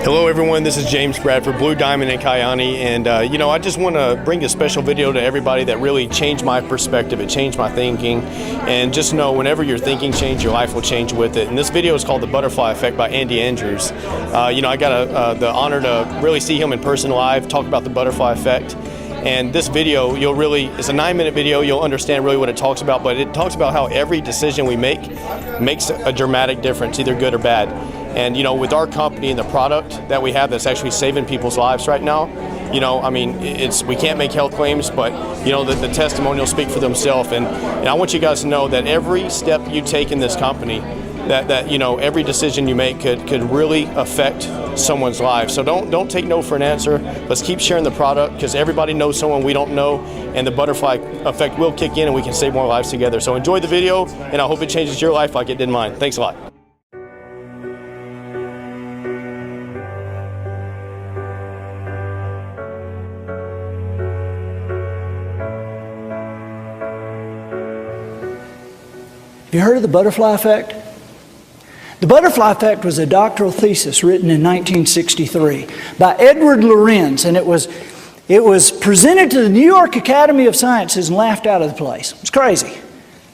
Hello everyone, this is James Bradford, Blue Diamond in Kayani, and I just want to bring a special video to everybody that really changed my perspective, it changed my thinking, and just know whenever your thinking changes, your life will change with it. And this video is called The Butterfly Effect by Andy Andrews. I got the honor to really see him in person live, talk about the butterfly effect. And this video, it's a 9-minute video, you'll understand really what it talks about, but it talks about how every decision we make makes a dramatic difference, either good or bad. And with our company and the product that we have that's actually saving people's lives right now, we can't make health claims, but the testimonials speak for themselves. And I want you guys to know that every step you take in this company, that every decision you make could really affect someone's life. So don't take no for an answer. Let's keep sharing the product, because everybody knows someone we don't know, and the butterfly effect will kick in and we can save more lives together. So enjoy the video, and I hope it changes your life like it did mine. Thanks a lot. Have you heard of the butterfly effect? The butterfly effect was a doctoral thesis written in 1963 by Edward Lorenz, and it was presented to the New York Academy of Sciences and laughed out of the place. It's crazy.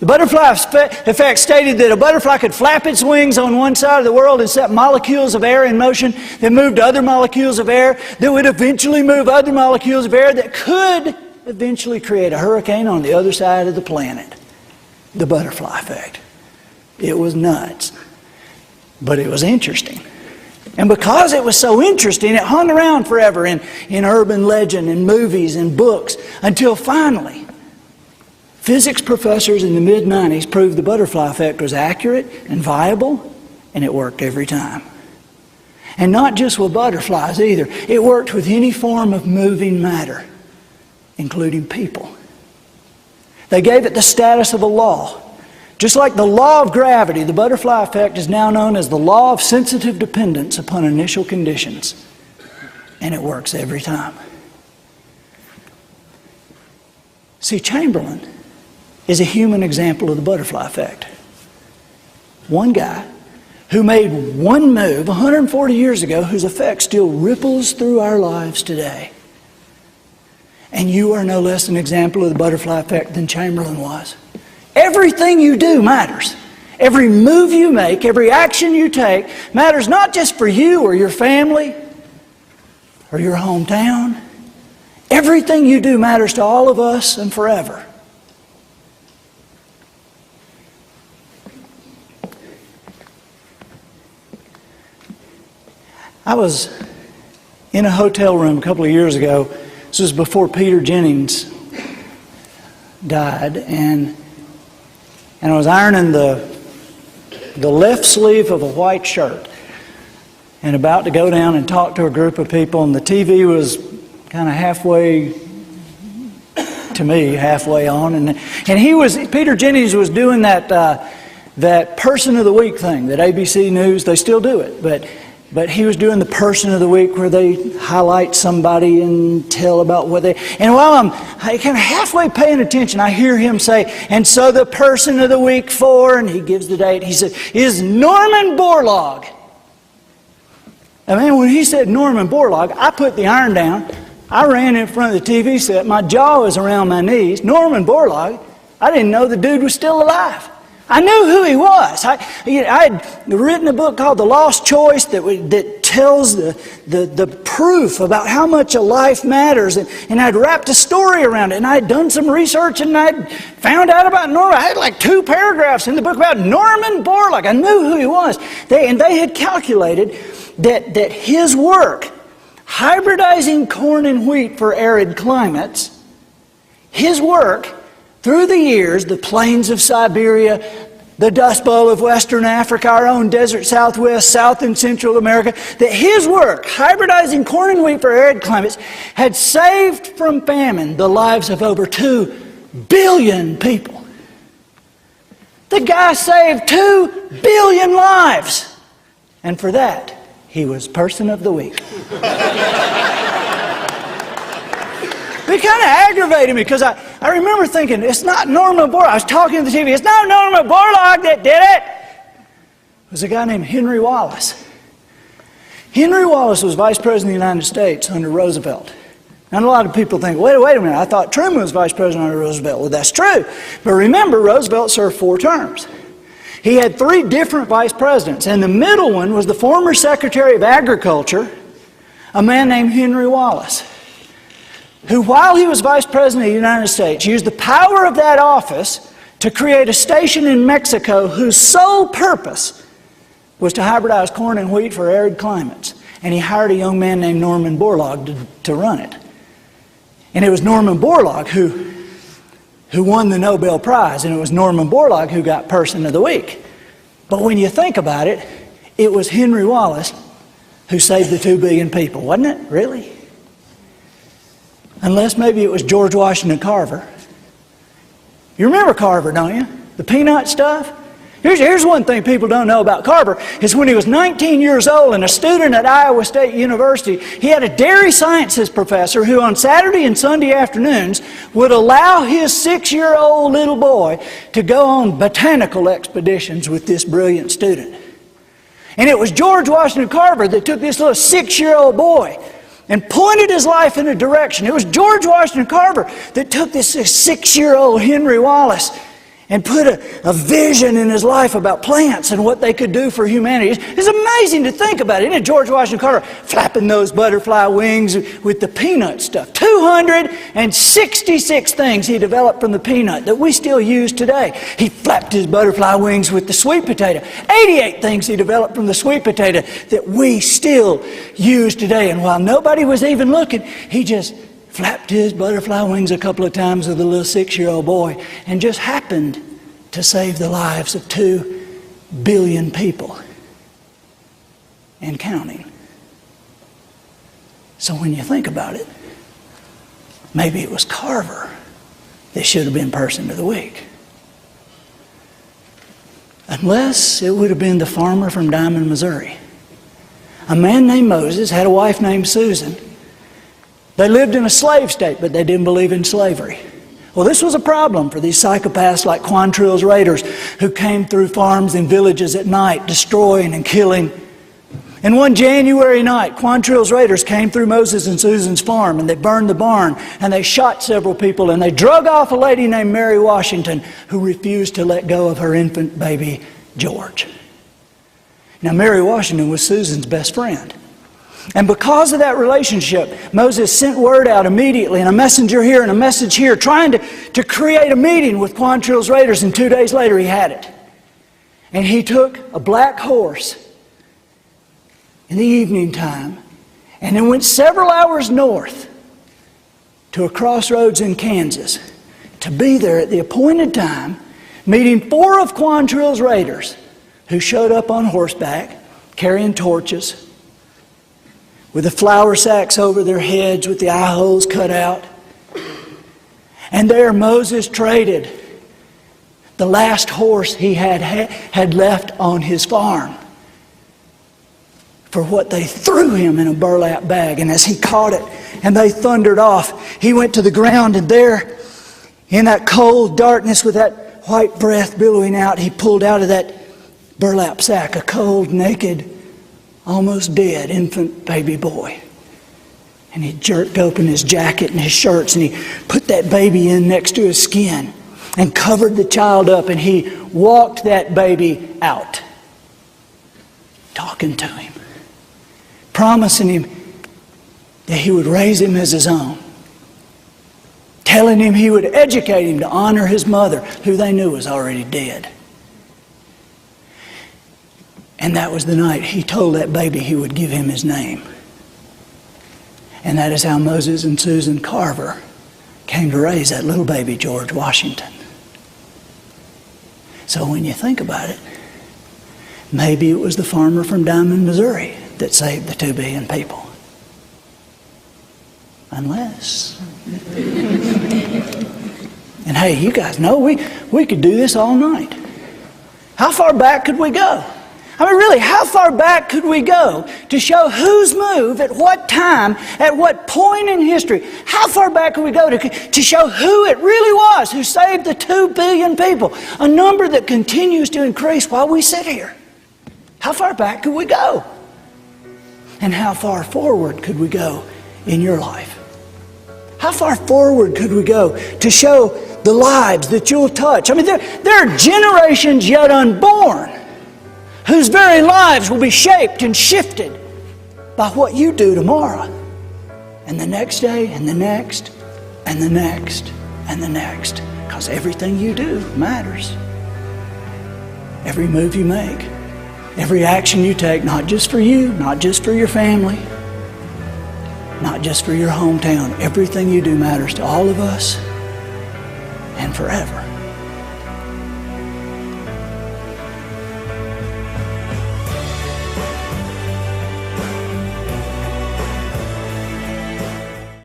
The butterfly effect stated that a butterfly could flap its wings on one side of the world and set molecules of air in motion that moved other molecules of air that would eventually move other molecules of air that could eventually create a hurricane on the other side of the planet. The butterfly effect. It was nuts, but it was interesting. And because it was so interesting, it hung around forever in urban legend and movies and books, until finally, physics professors in the mid-90s proved the butterfly effect was accurate and viable, and it worked every time. And not just with butterflies either. It worked with any form of moving matter, including people. They gave it the status of a law. Just like the law of gravity, the butterfly effect is now known as the law of sensitive dependence upon initial conditions. And it works every time. See, Chamberlain is a human example of the butterfly effect. One guy who made one move 140 years ago, whose effect still ripples through our lives today. And you are no less an example of the butterfly effect than Chamberlain was. Everything you do matters. Every move you make, every action you take matters, not just for you or your family or your hometown. Everything you do matters to all of us and forever. I was in a hotel room a couple of years ago. This was before Peter Jennings died, and I was ironing the left sleeve of a white shirt and about to go down and talk to a group of people, and the TV was kind of halfway on, and Peter Jennings was doing that Person of the Week thing that ABC News, they still do it, but he was doing the Person of the Week where they highlight somebody and tell about what they... And while I'm kind of halfway paying attention, I hear him say, and so the Person of the Week for, and he gives the date, he said, is Norman Borlaug. And man, when he said Norman Borlaug, I put the iron down, I ran in front of the TV set, my jaw was around my knees. Norman Borlaug, I didn't know the dude was still alive. I knew who he was. I had written a book called The Lost Choice that tells the proof about how much a life matters. And I'd wrapped a story around it. And I'd done some research and I'd found out about Norman. I had like 2 paragraphs in the book about Norman Borlaug. I knew who he was. They had calculated that his work, hybridizing corn and wheat for arid climates, his work, through the years, the plains of Siberia, the Dust Bowl of Western Africa, our own desert Southwest, South and Central America, that his work, hybridizing corn and wheat for arid climates, had saved from famine the lives of over 2 billion people. The guy saved 2 billion lives. And for that, he was Person of the Week. It kind of aggravated me because I remember thinking, it's not Norman Borlaug. I was talking to the TV, it's not Norman Borlaug that did it. It was a guy named Henry Wallace. Henry Wallace was Vice President of the United States under Roosevelt. And a lot of people think, wait a minute, I thought Truman was Vice President under Roosevelt. Well, that's true. But remember, Roosevelt served 4 terms. He had 3 different vice presidents, and the middle one was the former Secretary of Agriculture, a man named Henry Wallace, who, while he was Vice President of the United States, used the power of that office to create a station in Mexico whose sole purpose was to hybridize corn and wheat for arid climates. And he hired a young man named Norman Borlaug to run it. And it was Norman Borlaug who won the Nobel Prize, and it was Norman Borlaug who got Person of the Week. But when you think about it, it was Henry Wallace who saved the 2 billion people, wasn't it? Really? Unless maybe it was George Washington Carver. You remember Carver, don't you? The peanut stuff? Here's one thing people don't know about Carver, is when he was 19 years old and a student at Iowa State University, he had a dairy sciences professor who on Saturday and Sunday afternoons would allow his 6-year-old little boy to go on botanical expeditions with this brilliant student. And it was George Washington Carver that took this little 6-year-old boy and pointed his life in a direction. It was George Washington Carver that took this 6-year-old Henry Wallace and put a vision in his life about plants and what they could do for humanity. It's amazing to think about it, isn't it? George Washington Carver flapping those butterfly wings with the peanut stuff. 266 things he developed from the peanut that we still use today. He flapped his butterfly wings with the sweet potato. 88 things he developed from the sweet potato that we still use today. And while nobody was even looking, he just flapped his butterfly wings a couple of times with a little 6-year-old boy and just happened to save the lives of 2 billion people and counting. So when you think about it, maybe it was Carver that should have been Person of the Week. Unless it would have been the farmer from Diamond, Missouri. A man named Moses had a wife named Susan. They lived in a slave state, but they didn't believe in slavery. Well, this was a problem for these psychopaths like Quantrill's raiders who came through farms and villages at night, destroying and killing. And one January night, Quantrill's raiders came through Moses and Susan's farm, and they burned the barn, and they shot several people, and they drug off a lady named Mary Washington who refused to let go of her infant baby, George. Now, Mary Washington was Susan's best friend. And because of that relationship, Moses sent word out immediately, and a messenger here and a message here, trying to create a meeting with Quantrill's raiders, and 2 days later he had it. And he took a black horse in the evening time, and then went several hours north to a crossroads in Kansas to be there at the appointed time, meeting 4 of Quantrill's raiders who showed up on horseback, carrying torches, with the flour sacks over their heads with the eye holes cut out. And there Moses traded the last horse he had left on his farm for what they threw him in a burlap bag. And as he caught it and they thundered off, he went to the ground, and there in that cold darkness with that white breath billowing out, he pulled out of that burlap sack a cold, naked, almost dead infant baby boy. And he jerked open his jacket and his shirts, and he put that baby in next to his skin and covered the child up, and he walked that baby out, talking to him, promising him that he would raise him as his own, telling him he would educate him to honor his mother, who they knew was already dead. And that was the night he told that baby he would give him his name. And that is how Moses and Susan Carver came to raise that little baby, George Washington. So when you think about it, maybe it was the farmer from Diamond, Missouri that saved the 2 billion people. Unless. And hey, you guys know we could do this all night. How far back could we go? I mean, really, how far back could we go to show whose move, at what time, at what point in history? How far back could we go to show who it really was who saved the 2 billion people? A number that continues to increase while we sit here. How far back could we go? And how far forward could we go in your life? How far forward could we go to show the lives that you'll touch? I mean, there are generations yet unborn whose very lives will be shaped and shifted by what you do tomorrow, and the next day, and the next, and the next, and the next. Because everything you do matters. Every move you make, every action you take, not just for you, not just for your family, not just for your hometown. Everything you do matters to all of us and forever.